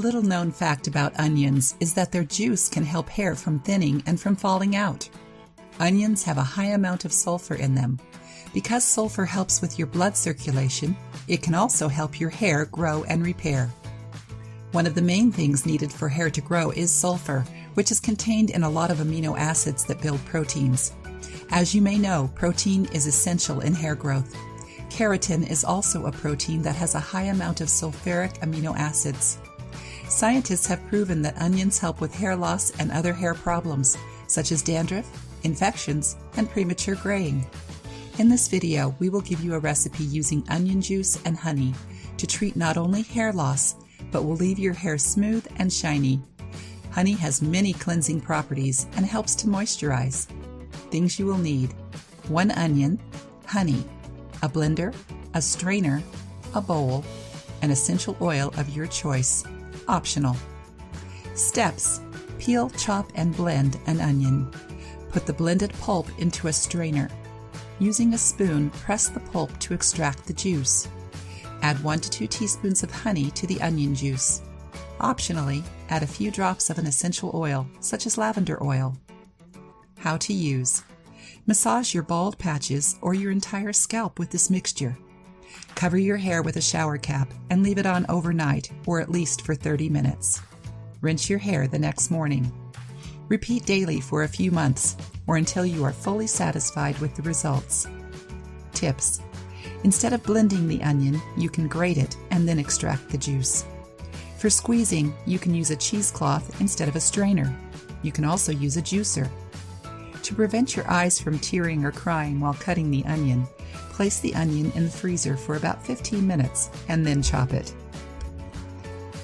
little known fact about onions is that their juice can help hair from thinning and from falling out. Onions have a high amount of sulfur in them. Because sulfur helps with your blood circulation, it can also help your hair grow and repair. One of the main things needed for hair to grow is sulfur, which is contained in a lot of amino acids that build proteins. As you may know, protein is essential in hair growth. Keratin is also a protein that has a high amount of sulfuric amino acids. Scientists have proven that onions help with hair loss and other hair problems, such as dandruff, infections, and premature graying. In this video, we will give you a recipe using onion juice and honey to treat not only hair loss, but will leave your hair smooth and shiny. Honey has many cleansing properties and helps to moisturize. Things you will need: 1 onion, honey, a blender, a strainer, a bowl, and essential oil of your choice, optional. Steps: peel, chop, and blend an onion. Put the blended pulp into a strainer. Using a spoon, press the pulp to extract the juice. Add 1 to 2 teaspoons of honey to the onion juice. Optionally, add a few drops of an essential oil, such as lavender oil. How to use: massage your bald patches or your entire scalp with this mixture. Cover your hair with a shower cap and leave it on overnight, or at least for 30 minutes. Rinse your hair the next morning. Repeat daily for a few months, or until you are fully satisfied with the results. Tips: instead of blending the onion, you can grate it and then extract the juice. For squeezing, you can use a cheesecloth instead of a strainer. You can also use a juicer. To prevent your eyes from tearing or crying while cutting the onion, place the onion in the freezer for about 15 minutes and then chop it.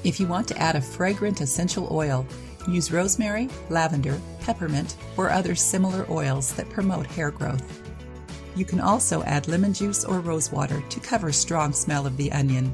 If you want to add a fragrant essential oil, use rosemary, lavender, peppermint, or other similar oils that promote hair growth. You can also add lemon juice or rose water to cover strong smell of the onion.